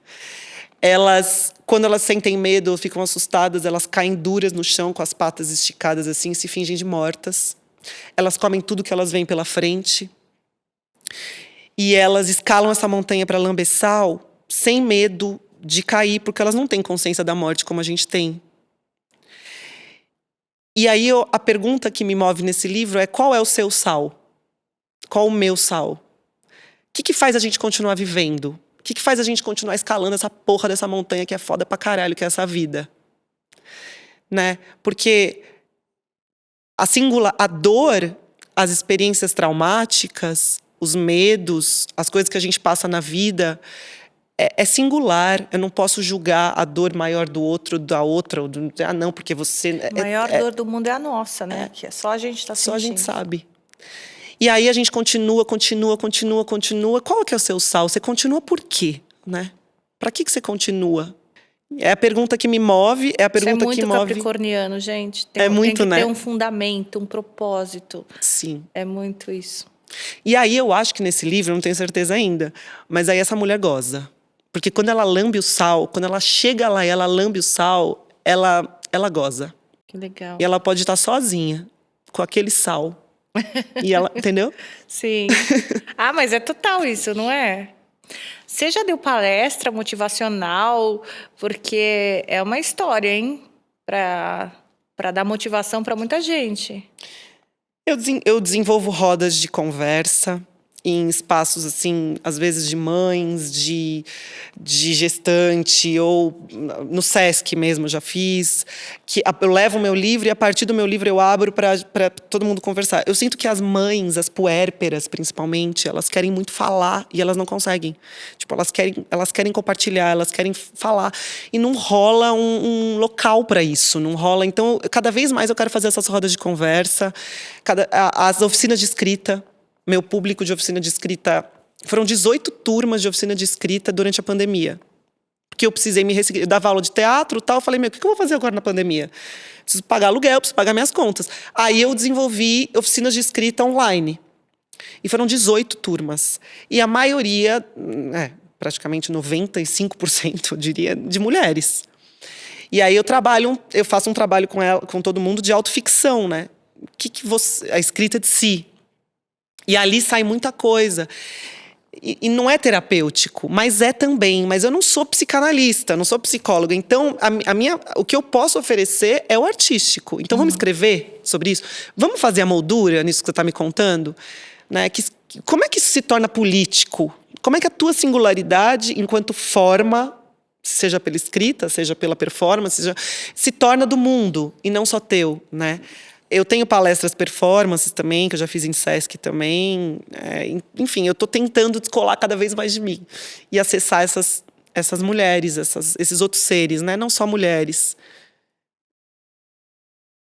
Quando elas sentem medo ou ficam assustadas, elas caem duras no chão com as patas esticadas, assim, e se fingem de mortas. Elas comem tudo que elas veem pela frente. E elas escalam essa montanha para lamber sal sem medo de cair, porque elas não têm consciência da morte como a gente tem. E aí a pergunta que me move nesse livro é: qual é o seu sal? Qual o meu sal? O que faz a gente continuar vivendo? O que faz a gente continuar escalando essa porra dessa montanha que é foda pra caralho, que é essa vida? Né? Porque a dor, as experiências traumáticas, os medos, as coisas que a gente passa na vida, é singular. Eu não posso julgar a dor maior do outro, da outra. Não, porque você...
A maior dor do mundo é a nossa, né? Que é só a gente está sentindo.
Só a gente sabe. E aí a gente continua. Qual que é o seu sal? Você continua por quê, né? Pra que você continua? É a pergunta que me move, é a pergunta que move...
Isso é muito capricorniano, gente.
Muito,
tem que
né?
ter um fundamento, um propósito.
Sim.
É muito isso.
E aí eu acho que nesse livro, eu não tenho certeza ainda, mas aí essa mulher goza. Porque quando ela lambe o sal, quando ela chega lá e ela lambe o sal, ela goza.
Que legal.
E ela pode estar sozinha, com aquele sal. E ela, entendeu?
Sim. Ah, mas é total isso, não é? Você já deu palestra motivacional? Porque é uma história, hein? Para dar motivação para muita gente.
Eu desenvolvo rodas de conversa em espaços, assim, às vezes de mães, de gestante, ou no Sesc mesmo já fiz. Que eu levo o meu livro e a partir do meu livro eu abro para todo mundo conversar. Eu sinto que as mães, as puérperas principalmente, elas querem muito falar e elas não conseguem. Tipo, elas querem compartilhar, elas querem falar. E não rola um local para isso, não rola. Então, cada vez mais eu quero fazer essas rodas de conversa, as oficinas de escrita. Meu público de oficina de escrita... Foram 18 turmas de oficina de escrita durante a pandemia. Porque eu precisei me ressignificar. Eu dava aula de teatro e tal. Eu falei, o que eu vou fazer agora na pandemia? Preciso pagar aluguel, preciso pagar minhas contas. Aí eu desenvolvi oficinas de escrita online. E foram 18 turmas. E a maioria, praticamente 95%, eu diria, de mulheres. E aí eu faço um trabalho com todo mundo de autoficção, né? A escrita de si. E ali sai muita coisa. E não é terapêutico, mas é também. Mas eu não sou psicanalista, não sou psicóloga. Então, o que eu posso oferecer é o artístico. Então, vamos escrever sobre isso? Vamos fazer a moldura nisso que você está me contando? Né? Como é que isso se torna político? Como é que a tua singularidade, enquanto forma, seja pela escrita, seja pela performance, se torna do mundo e não só teu, né? Eu tenho palestras performances também, que eu já fiz em Sesc também. Enfim, eu estou tentando descolar cada vez mais de mim. E acessar essas mulheres, esses outros seres, né? Não só mulheres.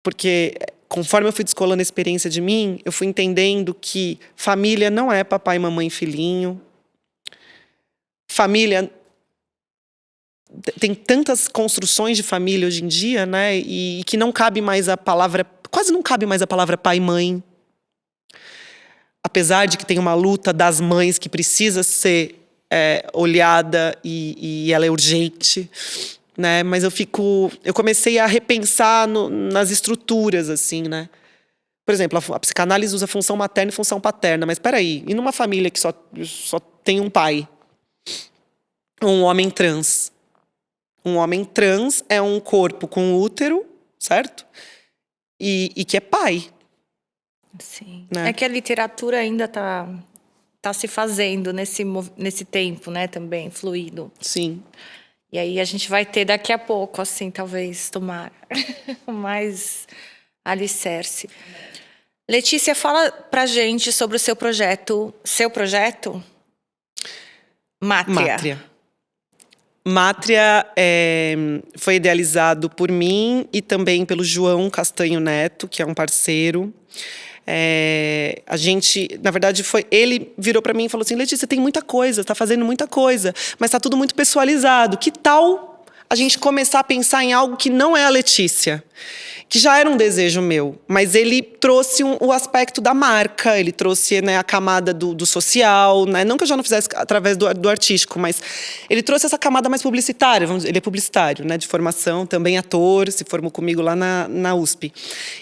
Porque, conforme eu fui descolando a experiência de mim, eu fui entendendo que família não é papai, mamãe, filhinho. Família... Tem tantas construções de família hoje em dia, né? E que não cabe mais a palavra... Quase não cabe mais a palavra pai e mãe. Apesar de que tem uma luta das mães que precisa ser olhada e ela é urgente, né? Mas eu comecei a repensar nas estruturas, assim, né? Por exemplo, a psicanálise usa função materna e função paterna. Mas peraí, e numa família que só tem um pai? Um homem trans. Um homem trans é um corpo com útero, certo? E que é pai.
Sim.
Né?
É que a literatura ainda tá se fazendo nesse tempo, né? Também, fluido.
Sim.
E aí a gente vai ter daqui a pouco, assim, talvez, tomar mais alicerce. Letícia, fala pra gente sobre o seu projeto. Seu projeto? Mátria.
Mátria foi idealizado por mim e também pelo João Castanho Neto, que é um parceiro. A gente, na verdade, ele virou para mim e falou assim: Letícia, tem muita coisa, está fazendo muita coisa, mas está tudo muito pessoalizado. Que tal a gente começar a pensar em algo que não é a Letícia? Que já era um desejo meu, mas ele trouxe o aspecto da marca, ele trouxe, né, a camada do social, né? Não que eu já não fizesse através do artístico, mas ele trouxe essa camada mais publicitária. Ele é publicitário, né, de formação, também ator, se formou comigo lá na USP.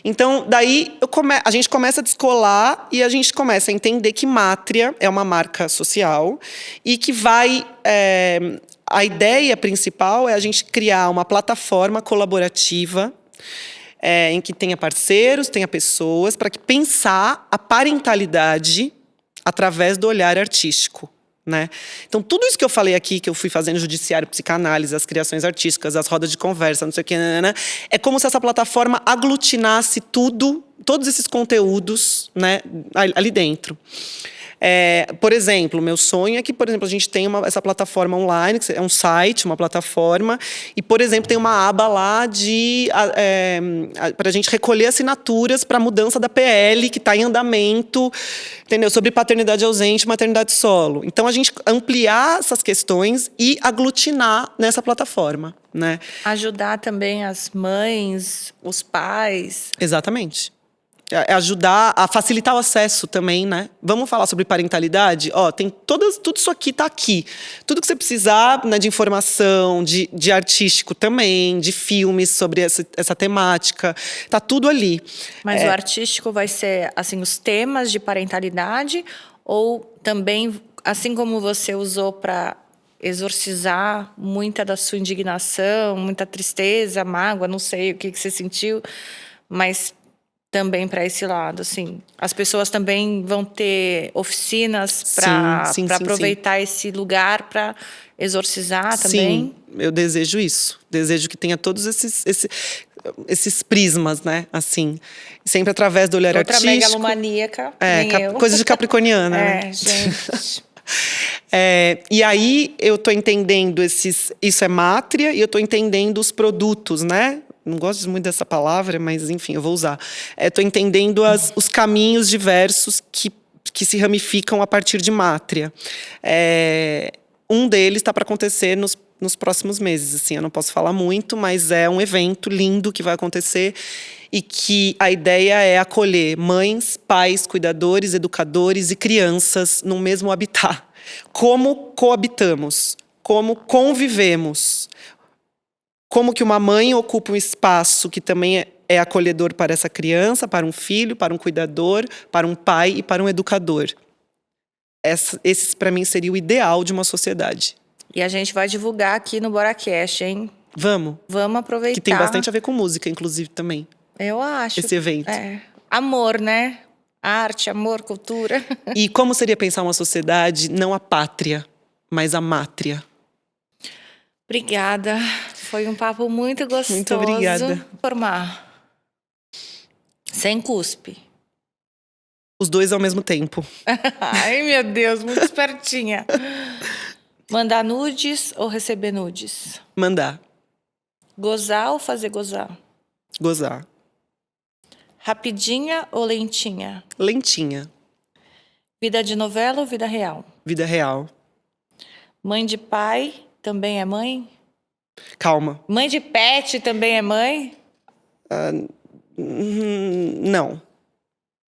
Então, daí a gente começa a descolar e a gente começa a entender que Mátria é uma marca social e que a ideia principal é a gente criar uma plataforma colaborativa em que tenha parceiros, tenha pessoas, para pensar a parentalidade através do olhar artístico, né? Então, tudo isso que eu falei aqui, que eu fui fazendo judiciário, psicanálise, as criações artísticas, as rodas de conversa, não sei o que, né? É como se essa plataforma aglutinasse todos esses conteúdos, né, ali dentro. Por exemplo, o meu sonho é que, por exemplo, a gente tenha essa plataforma online, que é um site, uma plataforma, e, por exemplo, tem uma aba lá para a gente recolher assinaturas para a mudança da PL, que está em andamento, entendeu? Sobre paternidade ausente e maternidade solo. Então, a gente ampliar essas questões e aglutinar nessa plataforma, né?
Ajudar também as mães, os pais.
Exatamente. Ajudar a facilitar o acesso também, né? Vamos falar sobre parentalidade? Tem tudo isso aqui tá aqui. Tudo que você precisar, né, de informação, de artístico também, de filmes sobre essa temática, tá tudo ali.
Mas o artístico vai ser, assim, os temas de parentalidade ou também, assim como você usou para exorcizar muita da sua indignação, muita tristeza, mágoa, não sei o que você sentiu, mas também para esse lado, assim. As pessoas também vão ter oficinas para aproveitar esse lugar para exorcizar também.
Sim, eu desejo isso. Desejo que tenha todos esses prismas, né? Assim, sempre através do olhar artístico.
Outra megalomaníaca,
coisa de capricorniana, né?
Gente.
E aí eu tô entendendo isso é mátria, e eu tô entendendo os produtos, né? Não gosto muito dessa palavra, mas enfim, eu vou usar. Estou entendendo os caminhos diversos que se ramificam a partir de mátria. Um deles está para acontecer nos próximos meses. Assim, eu não posso falar muito, mas é um evento lindo que vai acontecer e que a ideia é acolher mães, pais, cuidadores, educadores e crianças no mesmo habitat. Como coabitamos, como convivemos. Como que uma mãe ocupa um espaço que também é acolhedor para essa criança, para um filho, para um cuidador, para um pai e para um educador. Esse, para mim, seria o ideal de uma sociedade.
E a gente vai divulgar aqui no BoraCast, hein?
Vamos.
Vamos aproveitar.
Que tem bastante a ver com música, inclusive, também.
Eu acho.
Esse evento.
Amor, né? Arte, amor, cultura.
E como seria pensar uma sociedade, não a pátria, mas a mátria?
Obrigada. Foi um papo muito gostoso.
Muito obrigada.
Formar. Sem cuspe.
Os dois ao mesmo tempo.
Ai, meu Deus, muito espertinha. Mandar nudes ou receber nudes?
Mandar.
Gozar ou fazer gozar?
Gozar.
Rapidinha ou lentinha?
Lentinha.
Vida de novela ou vida real?
Vida real.
Mãe de pai também é mãe?
Calma.
Mãe de pet também é mãe?
Não.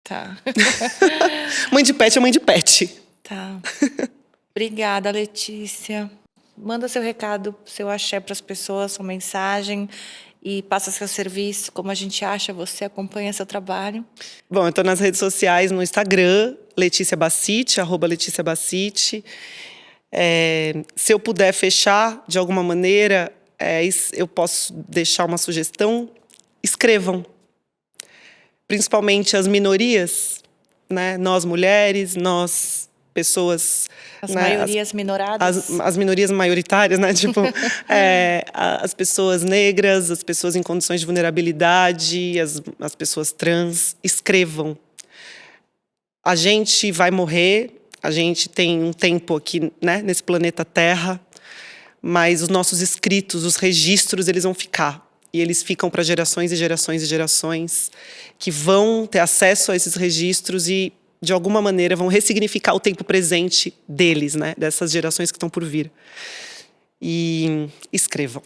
Tá.
Mãe de pet é mãe de pet.
Tá. Obrigada, Letícia. Manda seu recado, seu axé para as pessoas, sua mensagem e passa seu serviço, como a gente acha você, acompanha seu trabalho.
Bom, eu estou nas redes sociais, no Instagram, Letícia Bassiti, @LeticiaBassiti. Se eu puder fechar de alguma maneira, eu posso deixar uma sugestão: escrevam. Principalmente as minorias, né? Nós mulheres, nós pessoas...
As maiorias minoradas.
As minorias maioritárias, né? Tipo, as pessoas negras, as pessoas em condições de vulnerabilidade, as pessoas trans, escrevam. A gente vai morrer, a gente tem um tempo aqui, né, nesse planeta Terra, mas os nossos escritos, os registros, eles vão ficar. E eles ficam para gerações e gerações e gerações que vão ter acesso a esses registros e, de alguma maneira, vão ressignificar o tempo presente deles, né? Dessas gerações que estão por vir. E escrevam.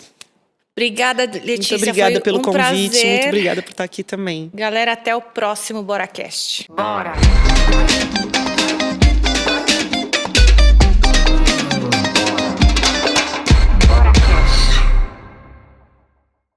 Obrigada, Letícia.
Muito obrigada pelo convite.
Prazer.
Muito obrigada por estar aqui também.
Galera, até o próximo BoraCast.
Bora!